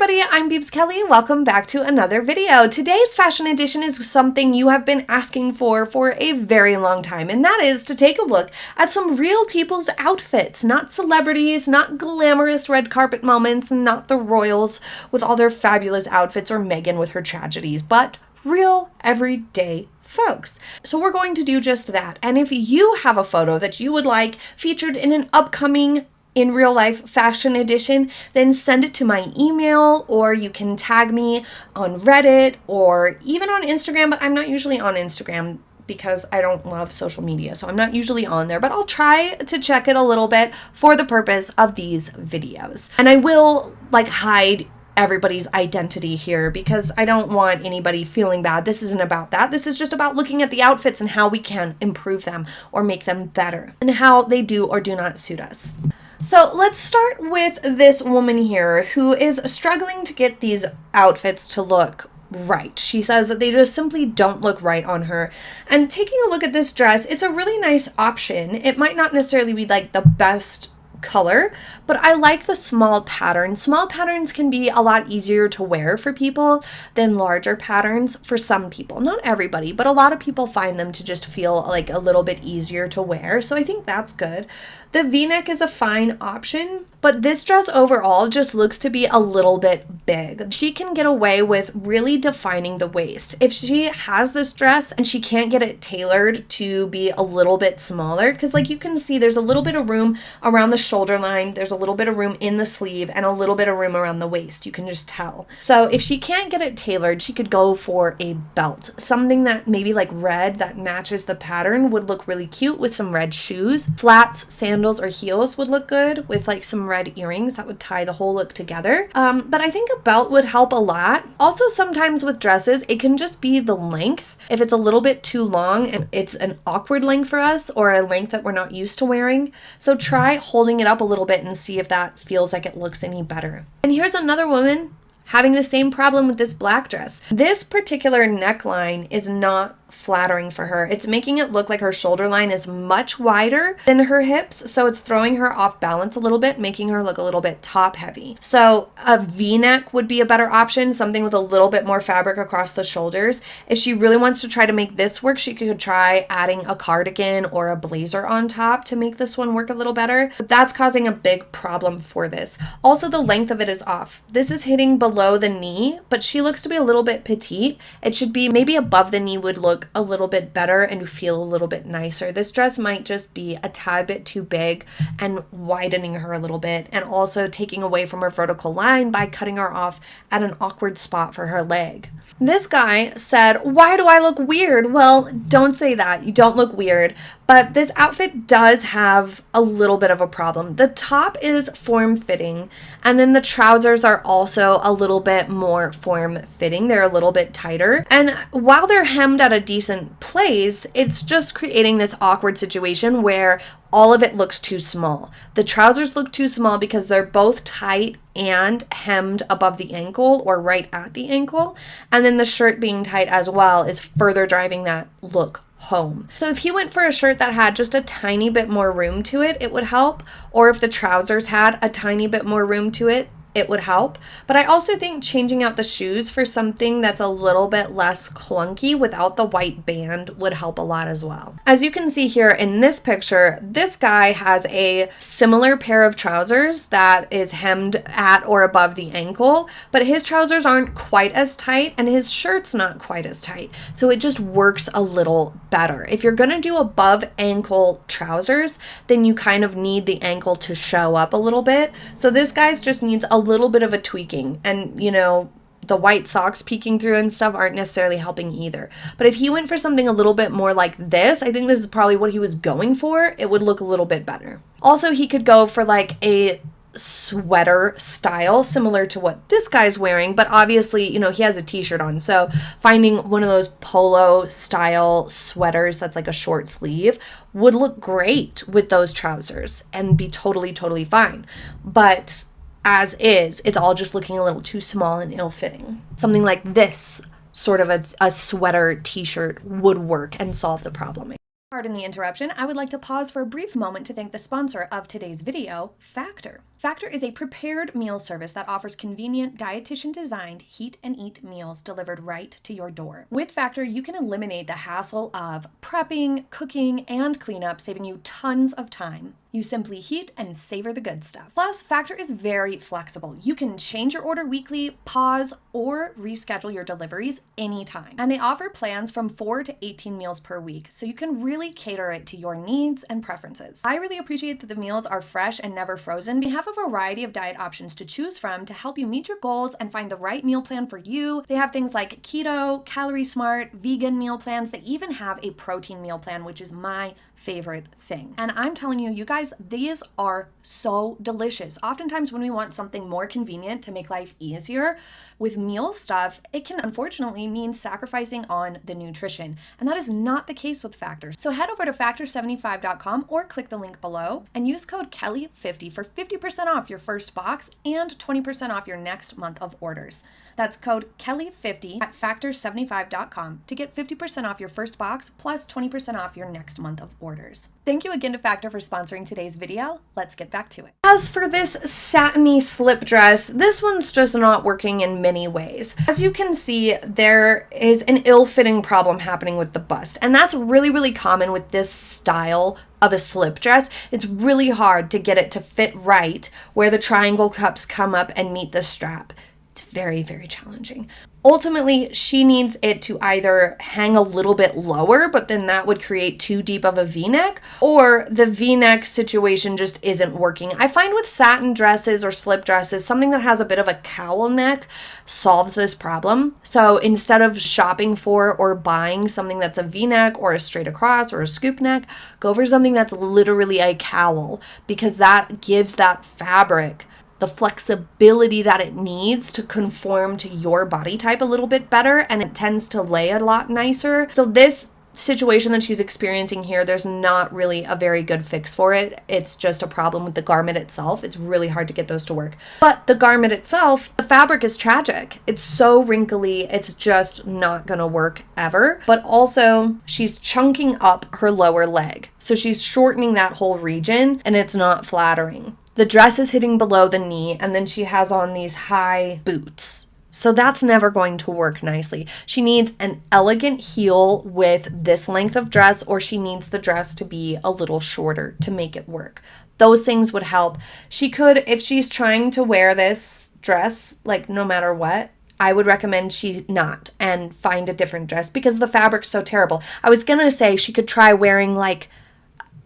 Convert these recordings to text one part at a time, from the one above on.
everybody, I'm Beebs Kelley. Welcome back to another video. Today's fashion edition is something you have been asking for a very long time, and that is to take a look at some real people's outfits, not celebrities, not glamorous red carpet moments, not the royals with all their fabulous outfits or Meghan with her tragedies, but real everyday folks. So we're going to do just that. And if you have a photo that you would like featured in an upcoming in real life fashion edition, then send it to my email, or you can tag me on Reddit or even on Instagram, but I'm not usually on Instagram because I don't love social media, so I'm not usually on there, but I'll try to check it a little bit for the purpose of these videos. And I will hide everybody's identity here because I don't want anybody feeling bad. This isn't about that. This is just about looking at the outfits and how we can improve them or make them better and how they do or do not suit us. So let's start with this woman here who is struggling to get these outfits to look right. She says that they just simply don't look right on her. And taking a look at this dress, it's a really nice option. It might not necessarily be the best color, but I like the small pattern. Small patterns can be a lot easier to wear for people than larger patterns for some people. Not everybody, but a lot of people find them to just feel like a little bit easier to wear. So I think that's good. The V-neck is a fine option, but this dress overall just looks to be a little bit big. She can get away with really defining the waist. If she has this dress and she can't get it tailored to be a little bit smaller, because you can see there's a little bit of room around the shoulder line, there's a little bit of room in the sleeve, and a little bit of room around the waist. You can just tell. So if she can't get it tailored, she could go for a belt. Something that maybe red that matches the pattern would look really cute with some red shoes. Flats, sandals, or heels would look good with some red earrings that would tie the whole look together. But I think a belt would help a lot. Also, sometimes with dresses, it can just be the length. If it's a little bit too long and it's an awkward length for us or a length that we're not used to wearing. So try holding it up a little bit and see if that feels like it looks any better. And here's another woman having the same problem with this black dress. This particular neckline is not flattering for her. It's making it look like her shoulder line is much wider than her hips, so it's throwing her off balance a little bit, making her look a little bit top heavy. So a V-neck would be a better option, something with a little bit more fabric across the shoulders. If she really wants to try to make this work, she could try adding a cardigan or a blazer on top to make this one work a little better, but that's causing a big problem for this. Also, the length of it is off. This is hitting below the knee, but she looks to be a little bit petite. It should be maybe above the knee would look a little bit better and feel a little bit nicer. This dress might just be a tad bit too big and widening her a little bit, and also taking away from her vertical line by cutting her off at an awkward spot for her leg. This guy said, "Why do I look weird?" Well, don't say that. You don't look weird, but this outfit does have a little bit of a problem. The top is form-fitting, and then the trousers are also a little bit more form-fitting. They're a little bit tighter, and while they're hemmed at a decent place, it's just creating this awkward situation where all of it looks too small. The trousers look too small because they're both tight and hemmed above the ankle or right at the ankle. And then the shirt being tight as well is further driving that look home. So if you went for a shirt that had just a tiny bit more room to it, it would help. Or if the trousers had a tiny bit more room to it, it would help. But I also think changing out the shoes for something that's a little bit less clunky without the white band would help a lot as well. As you can see here in this picture, this guy has a similar pair of trousers that is hemmed at or above the ankle, but his trousers aren't quite as tight and his shirt's not quite as tight. So it just works a little better. If you're gonna do above ankle trousers, then you kind of need the ankle to show up a little bit. So this guy's just needs a little bit of a tweaking, and the white socks peeking through and stuff aren't necessarily helping either. But if he went for something a little bit more like this, I think this is probably what he was going for, it would look a little bit better. Also, he could go for a sweater style similar to what this guy's wearing, but obviously he has a t-shirt on, so finding one of those polo style sweaters that's a short sleeve would look great with those trousers and be totally fine. But as is, it's all just looking a little too small and ill-fitting. Something like this, sort of a sweater t-shirt, would work and solve the problem. Pardon the interruption, I would like to pause for a brief moment to thank the sponsor of today's video, Factor. Factor is a prepared meal service that offers convenient, dietitian-designed, heat and eat meals delivered right to your door. With Factor, you can eliminate the hassle of prepping, cooking, and cleanup, saving you tons of time. You simply heat and savor the good stuff. Plus, Factor is very flexible. You can change your order weekly, pause, or reschedule your deliveries anytime. And they offer plans from 4 to 18 meals per week, so you can really cater it to your needs and preferences. I really appreciate that the meals are fresh and never frozen. We have a variety of diet options to choose from to help you meet your goals and find the right meal plan for you. They have things like keto, calorie smart, vegan meal plans. They even have a protein meal plan, which is my favorite thing. And I'm telling you, you guys, these are so delicious. Oftentimes when we want something more convenient to make life easier with meal stuff, it can unfortunately mean sacrificing on the nutrition. And that is not the case with Factor. So head over to factor75.com or click the link below and use code Kelley50 for 50% off your first box and 20% off your next month of orders. That's code Kelley50 at factor75.com to get 50% off your first box plus 20% off your next month of orders. Thank you again to Factor for sponsoring today's video. Let's get back to it. As for this satiny slip dress, this one's just not working in many ways. As you can see, there is an ill-fitting problem happening with the bust, and that's really, really common with this style of a slip dress. It's really hard to get it to fit right where the triangle cups come up and meet the strap. It's very, very challenging. Ultimately, she needs it to either hang a little bit lower, but then that would create too deep of a V-neck, or the V-neck situation just isn't working. I find with satin dresses or slip dresses, something that has a bit of a cowl neck solves this problem. So instead of shopping for or buying something that's a V-neck or a straight across or a scoop neck, go for something that's literally a cowl, because that gives that fabric the flexibility that it needs to conform to your body type a little bit better, and it tends to lay a lot nicer. So this situation that she's experiencing here, there's not really a very good fix for it. It's just a problem with the garment itself. It's really hard to get those to work. But the garment itself, the fabric is tragic. It's so wrinkly, it's just not gonna work ever. But also, she's chunking up her lower leg. So she's shortening that whole region, and it's not flattering. The dress is hitting below the knee, and then she has on these high boots. So that's never going to work nicely. She needs an elegant heel with this length of dress, or she needs the dress to be a little shorter to make it work. Those things would help. She could, if she's trying to wear this dress, like no matter what, I would recommend she not and find a different dress because the fabric's so terrible. I was gonna say she could try wearing like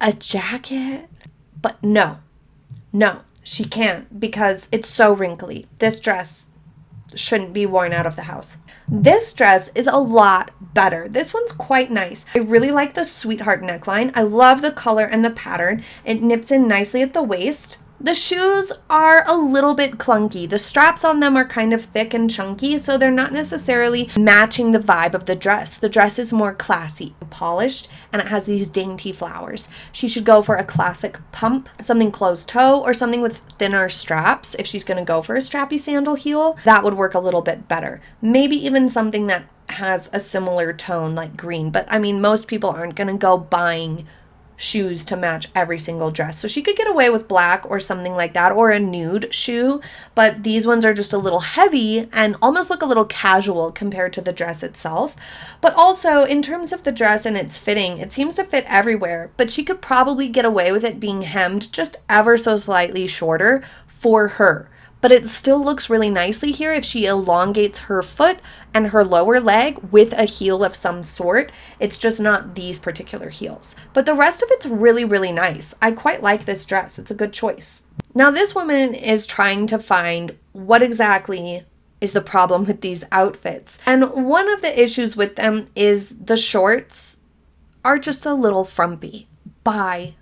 a jacket, but no, she can't because it's so wrinkly. This dress shouldn't be worn out of the house. This dress is a lot better. This one's quite nice. I really like the sweetheart neckline. I love the color and the pattern. It nips in nicely at the waist. The shoes are a little bit clunky. The straps on them are kind of thick and chunky, so they're not necessarily matching the vibe of the dress. The dress is more classy, polished, and it has these dainty flowers. She should go for a classic pump, something closed toe, or something with thinner straps. If she's going to go for a strappy sandal heel, that would work a little bit better. Maybe even something that has a similar tone like green, but I mean, most people aren't going to go buying shoes to match every single dress. So she could get away with black or something like that, or a nude shoe, but these ones are just a little heavy and almost look a little casual compared to the dress itself. But also in terms of the dress and its fitting, it seems to fit everywhere, but she could probably get away with it being hemmed just ever so slightly shorter for her. But it still looks really nicely here if she elongates her foot and her lower leg with a heel of some sort. It's just not these particular heels. But the rest of it's really, really nice. I quite like this dress. It's a good choice. Now, this woman is trying to find what exactly is the problem with these outfits. And one of the issues with them is the shorts are just a little frumpy by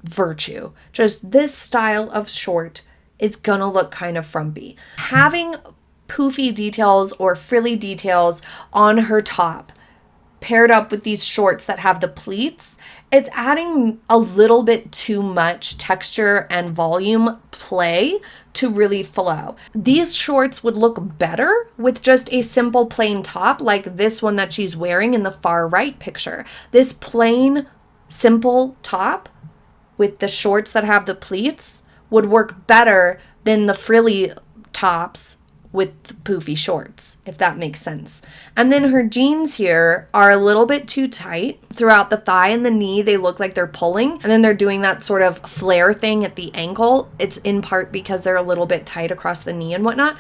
virtue. Just this style of short is gonna look kind of frumpy. Having poofy details or frilly details on her top paired up with these shorts that have the pleats, it's adding a little bit too much texture and volume play to really flow. These shorts would look better with just a simple plain top like this one that she's wearing in the far right picture. This plain, simple top with the shorts that have the pleats would work better than the frilly tops with the poofy shorts, if that makes sense. And then her jeans here are a little bit too tight throughout the thigh and the knee. They look like they're pulling, and then they're doing that sort of flare thing at the ankle. It's in part because they're a little bit tight across the knee and whatnot.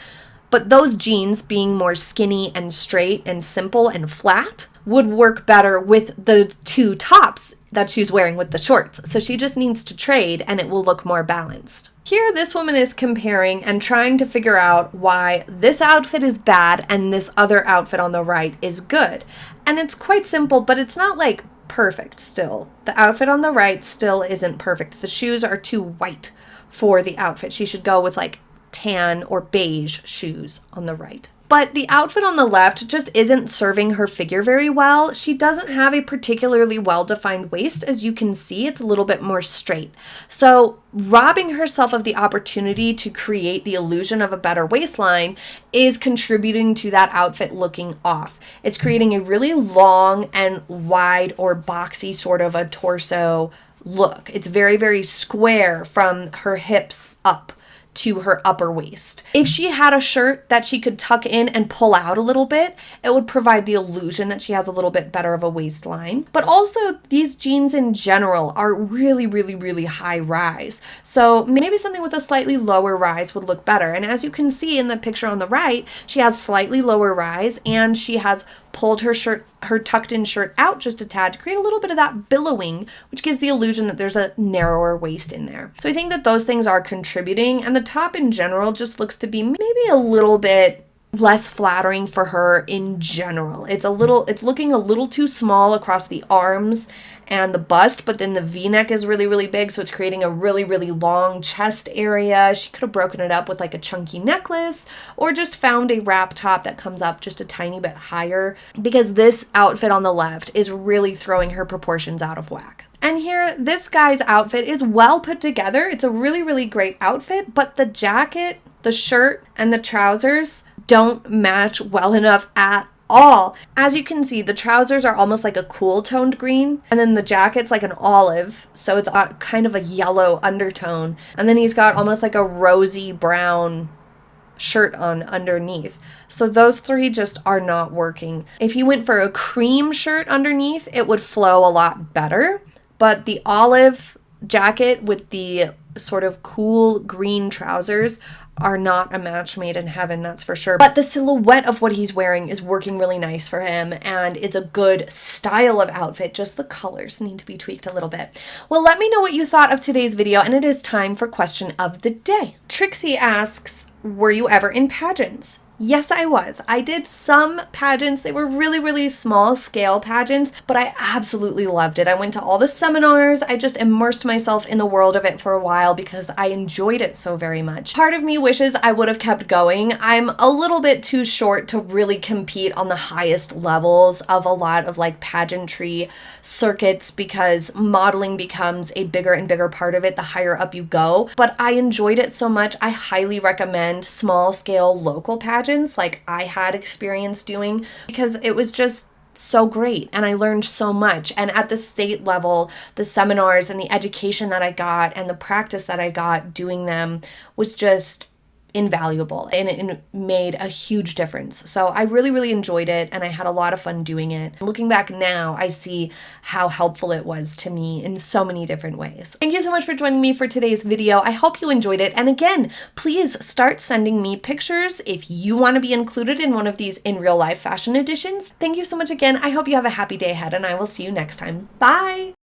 But those jeans being more skinny and straight and simple and flat would work better with the two tops that she's wearing with the shorts. So she just needs to trade and it will look more balanced. Here, this woman is comparing and trying to figure out why this outfit is bad and this other outfit on the right is good. And it's quite simple, but it's not like perfect still. The outfit on the right still isn't perfect. The shoes are too white for the outfit. She should go with like tan or beige shoes on the right. But the outfit on the left just isn't serving her figure very well. She doesn't have a particularly well-defined waist. As you can see, it's a little bit more straight. So robbing herself of the opportunity to create the illusion of a better waistline is contributing to that outfit looking off. It's creating a really long and wide or boxy sort of a torso look. It's very, very square from her hips up to her upper waist. If she had a shirt that she could tuck in and pull out a little bit, it would provide the illusion that she has a little bit better of a waistline. But also, these jeans in general are really, really, really high rise. So maybe something with a slightly lower rise would look better. And as you can see in the picture on the right, she has slightly lower rise and she has pulled her tucked in shirt out just a tad to create a little bit of that billowing, which gives the illusion that there's a narrower waist in there. So I think that those things are contributing, and the top in general just looks to be maybe a little bit less flattering for her in general. It's looking a little too small across the arms and the bust, but then the V-neck is really, really big, so it's creating a really, really long chest area. She could have broken it up with like a chunky necklace or just found a wrap top that comes up just a tiny bit higher, because this outfit on the left is really throwing her proportions out of whack. And here, this guy's outfit is well put together. It's a really, really great outfit, but the jacket, the shirt, and the trousers don't match well enough at all. As you can see, the trousers are almost like a cool toned green, and then the jacket's like an olive, so it's got kind of a yellow undertone, and then he's got almost like a rosy brown shirt on underneath. So those three just are not working. If you went for a cream shirt underneath, it would flow a lot better, but the olive jacket with the sort of cool green trousers are not a match made in heaven, that's for sure. But the silhouette of what he's wearing is working really nice for him, and it's a good style of outfit. Just the colors need to be tweaked a little bit. Well, let me know what you thought of today's video, and it is time for question of the day. Trixie asks, were you ever in pageants? Yes, I was. I did some pageants. They were really, really small scale pageants, but I absolutely loved it. I went to all the seminars. I just immersed myself in the world of it for a while because I enjoyed it so very much. Part of me wishes I would have kept going. I'm a little bit too short to really compete on the highest levels of a lot of like pageantry circuits because modeling becomes a bigger and bigger part of it the higher up you go. But I enjoyed it so much. I highly recommend small scale local pageants like I had experience doing, because it was just so great and I learned so much. And at the state level, the seminars and the education that I got and the practice that I got doing them was just invaluable, and it made a huge difference. So I really, really enjoyed it, and I had a lot of fun doing it. Looking back now, I see how helpful it was to me in so many different ways. Thank you so much for joining me for today's video. I hope you enjoyed it. And again, please start sending me pictures if you want to be included in one of these in real life fashion editions. Thank you so much again. I hope you have a happy day ahead, and I will see you next time. Bye!